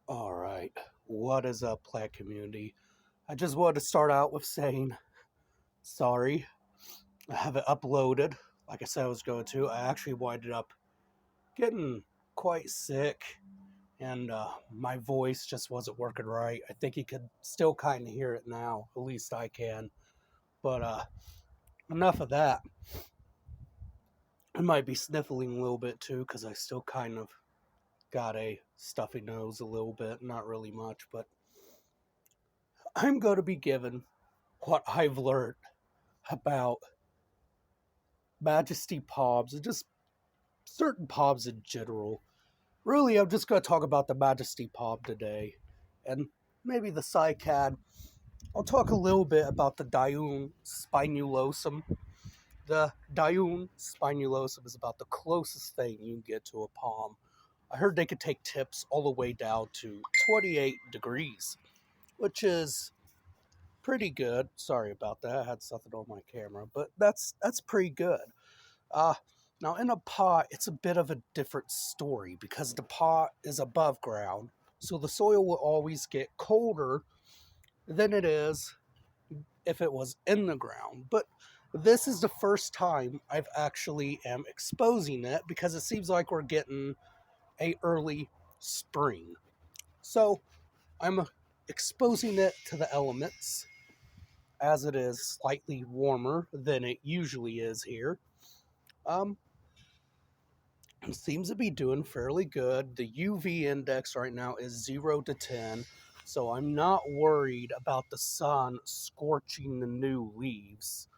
All right. What is up, plant community? I just wanted to start out with saying sorry. I haven't uploaded like I said I was going to. I actually winded up getting quite sick, and my voice just wasn't working right. I think you could still kind of hear it now. At least I can. But enough of that. I might be sniffling a little bit too because I still kind of got a stuffy nose a little bit. Not really much, but I'm going to be given what I've learned about majesty pubs and just certain pubs in general. Really, I'm just going to talk about the majesty pub today and maybe the cycad. I'll talk a little bit about the diune spinulosum. The diune spinulosum is about the closest thing you can get to a palm. I heard they could take tips all the way down to 28 degrees, which is pretty good. Sorry about that. I had something on my camera, but that's pretty good. Uh, Now, in a pot, it's a bit of a different story because the pot is above ground, so the soil will always get colder than it is if it was in the ground. But this is the first time I've actually am exposing it because it seems like we're getting a early spring. So I'm exposing it to the elements as it is slightly warmer than it usually is here. Um, Seems to be doing fairly good. The UV index right now is 0 to 10, so I'm not worried about the sun scorching the new leaves.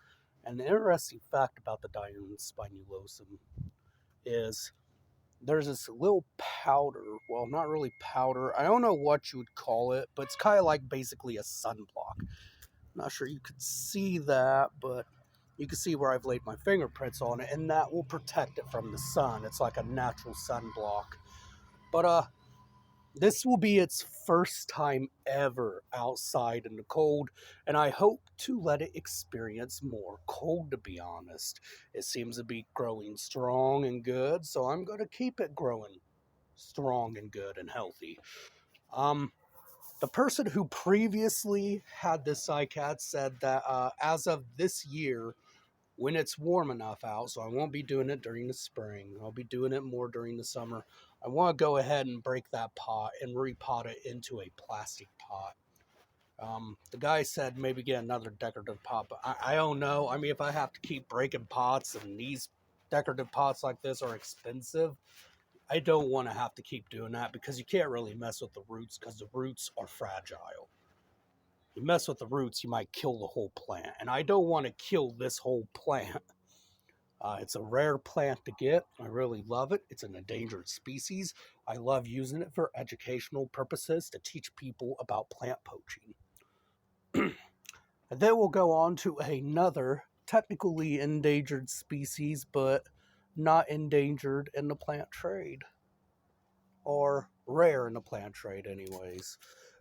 And the interesting fact about the Dione spinulosum is there's this little powder. Well, not really powder. I don't know what you would call it, but it's kind of like basically a sunblock. Not sure you could see that, but you can see where I've laid my fingerprints on it, and that will protect it from the sun. It's like a natural sunblock. But this will be its first time ever outside in the cold, and I hope to let it experience more cold, to be honest. It seems to be growing strong and good, so I'm going to keep it growing strong and good and healthy. Um, the person who previously had this cycad said that as of this year, when it's warm enough out, so I won't be doing it during the spring, I'll be doing it more during the summer, I want to go ahead and break that pot and repot it into a plastic pot. The guy said maybe get another decorative pot, but I don't know. I mean, if I have to keep breaking pots and these decorative pots like this are expensive, I don't want to have to keep doing that because you can't really mess with the roots because the roots are fragile. You mess with the roots, you might kill the whole plant. And I don't want to kill this whole plant. It's a rare plant to get. I really love it. It's an endangered species. I love using it for educational purposes to teach people about plant poaching. And then we'll go on to another technically endangered species, but not endangered in the plant trade, or rare in the plant trade, anyways.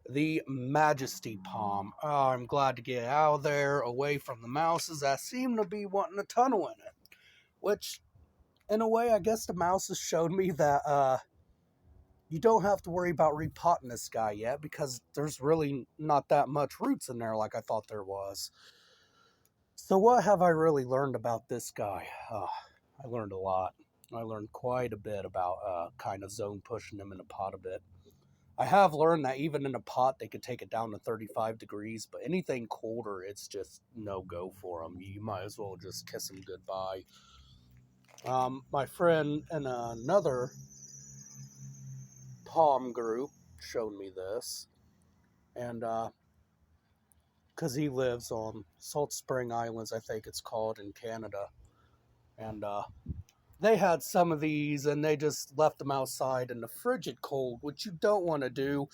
The majesty palm. Oh, I'm glad to get out of there, away from the mouses that seem to be wanting to tunnel in it. Which, in a way, I guess the mouses showed me that you don't have to worry about repotting this guy yet because there's really not that much roots in there like I thought there was. So what have I really learned about this guy? I learned a lot. I learned quite a bit about kind of zone pushing him in a pot a bit. I have learned that even in a pot, they could take it down to 35 degrees, but anything colder, it's just no go for them. You might as well just kiss them goodbye. My friend in another palm group showed me this, and because he lives on Salt Spring Islands, I think it's called, in Canada, and they had some of these and they just left them outside in the frigid cold, which you don't want to do.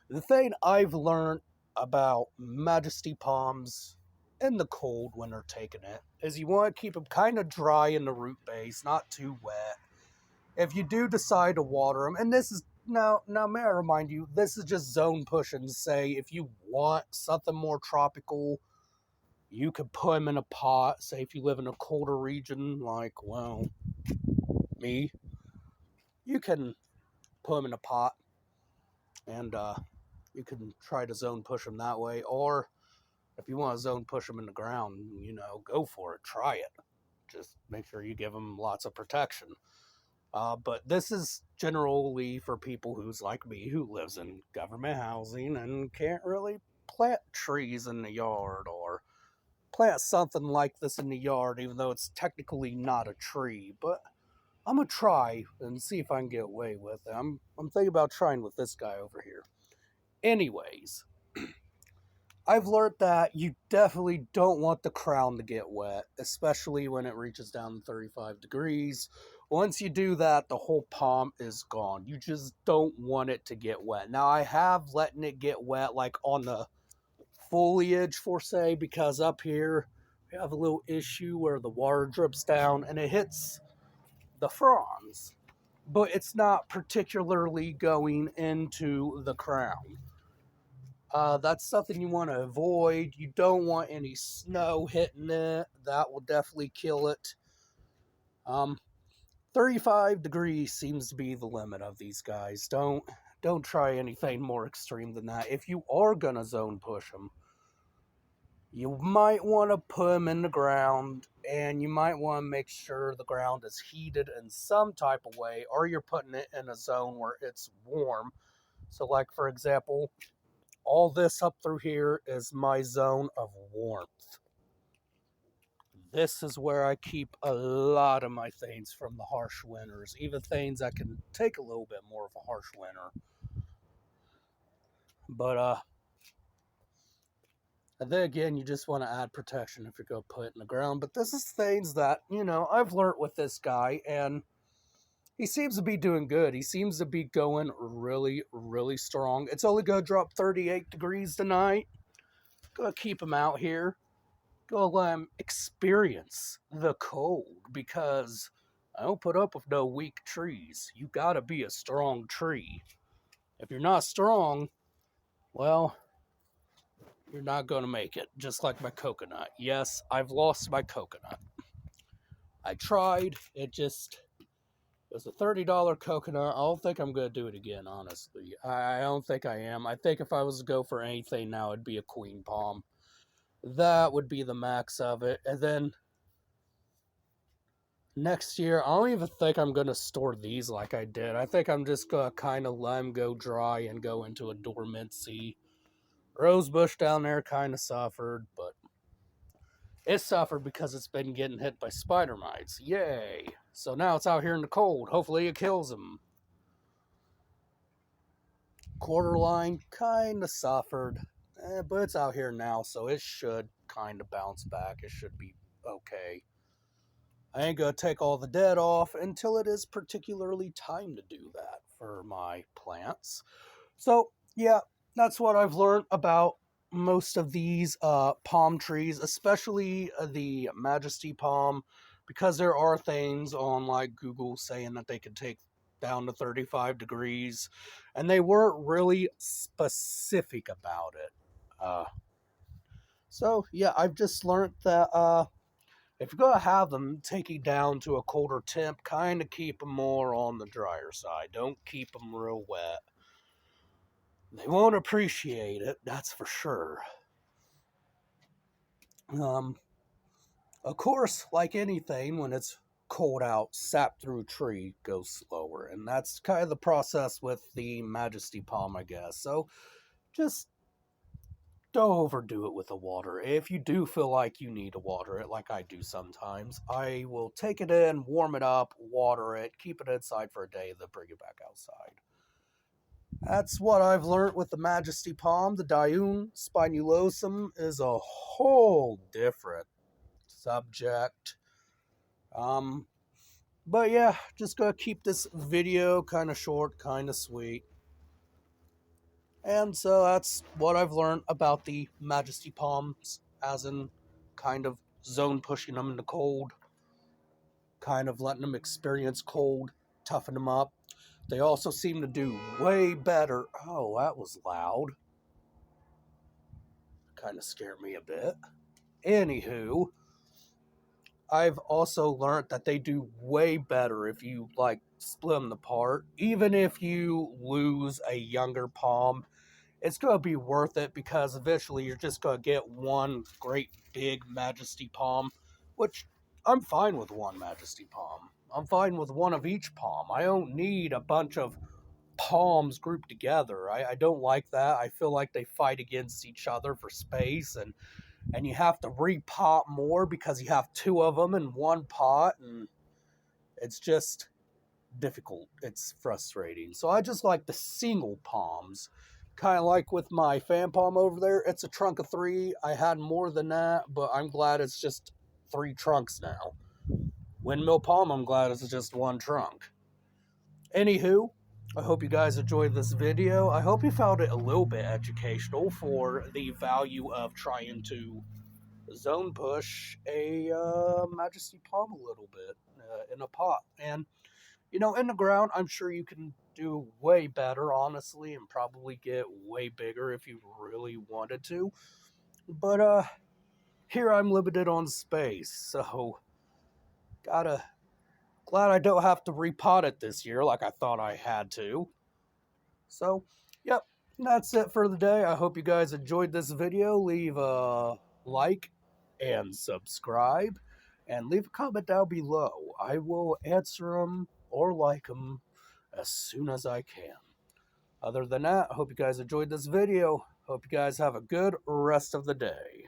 The thing I've learned about majesty palms in the cold when they're taking it is you want to keep them kind of dry in the root base, not too wet. If you do decide to water them, and this is now may I remind you, this is just zone pushing. Say if you want something more tropical, you could put them in a pot. Say if you live in a colder region, like, well, me, you can put them in a pot. and you can try to zone push them that way. Or if you want to zone push them in the ground, go for it, try it. Just make sure you give them lots of protection. But this is generally for people who's like me, who lives in government housing and can't really plant trees in the yard or plant something like this in the yard, even though it's technically not a tree. But I'm gonna try and see if I can get away with it. I'm thinking about trying with this guy over here. Anyways, I've learned that you definitely don't want the crown to get wet, especially when it reaches down to 35 degrees. Once you do that, the whole palm is gone. You just don't want it to get wet. Now, I have letting it get wet, like on the foliage, for say, because up here we have a little issue where the water drips down and it hits the fronds, but it's not particularly going into the crown. That's something you want to avoid. You don't want any snow hitting it. That will definitely kill it. Um, 35 degrees seems to be the limit of these guys. Don't try anything more extreme than that. If you are gonna zone push them, you might want to put them in the ground, and you might want to make sure the ground is heated in some type of way, or you're putting it in a zone where it's warm. So, like for example, all this up through here is my zone of warmth. This is where I keep a lot of my things from the harsh winters, even things that can take a little bit more of a harsh winter. But and then again, you just want to add protection if you're going to put it in the ground. But this is things that, I've learned with this guy, and he seems to be doing good. He seems to be going really, really strong. It's only going to drop 38 degrees tonight. Gonna keep him out here. Go let him experience the cold, because I don't put up with no weak trees. You gotta be a strong tree. If you're not strong, well, you're not gonna make it. Just like my coconut. Yes, I've lost my coconut. I tried. It was a $30 coconut. I don't think I'm gonna do it again, honestly. I don't think I am. I think if I was to go for anything now, it'd be a queen palm. That would be the max of it. And then next year, I don't even think I'm going to store these like I did. I think I'm just going to kind of let them go dry and go into a dormancy. Rosebush down there kind of suffered, but it suffered because it's been getting hit by spider mites. Yay! So now it's out here in the cold. Hopefully it kills them. Quarterline kind of suffered, but it's out here now, so it should kind of bounce back. It should be okay. I ain't gonna take all the dead off until it is particularly time to do that for my plants. So yeah, that's what I've learned about most of these palm trees, especially the majesty palm, because there are things on like Google saying that they could take down to 35 degrees, and they weren't really specific about it. So yeah, I've just learned that if you're going to have them taking down to a colder temp, kind of keep them more on the drier side. Don't keep them real wet. They won't appreciate it, that's for sure. Um, of course, like anything, when it's cold out, sap through a tree goes slower. And that's kind of the process with the majesty palm, I guess. So just don't overdo it with the water. If you do feel like you need to water it, like I do sometimes, I will take it in, warm it up, water it, keep it inside for a day, then bring it back outside. That's what I've learned with the majesty palm. The Diune spinulosum is a whole different subject. Um, but yeah, just gonna keep this video kind of short, kind of sweet. And so that's what I've learned about the majesty palms, as in kind of zone pushing them in the cold, kind of letting them experience cold, toughen them up. They also seem to do way better. Oh, that was loud. Kind of scared me a bit. Anywho, I've also learned that they do way better if you like split them apart. Even if you lose a younger palm, it's going to be worth it because eventually you're just going to get one great big majesty palm, which I'm fine with one majesty palm. I'm fine with one of each palm. I don't need a bunch of palms grouped together. I don't like that. I feel like they fight against each other for space, and you have to repot more because you have two of them in one pot, and it's just difficult. It's frustrating. So I just like the single palms. Kind of like with my fan palm over there. It's a trunk of three. I had more than that, but I'm glad it's just three trunks now. Windmill palm, I'm glad it's just one trunk. Anywho, I hope you guys enjoyed this video. I hope you found it a little bit educational for the value of trying to zone push a majesty palm a little bit in a pot. And in the ground, I'm sure you can do way better, honestly, and probably get way bigger if you really wanted to. But here I'm limited on space, so glad I don't have to repot it this year like I thought I had to. So, yep, that's it for the day. I hope you guys enjoyed this video. Leave a like and subscribe, and leave a comment down below. I will answer them or like them as soon as I can. Other than that, I hope you guys enjoyed this video. Hope you guys have a good rest of the day.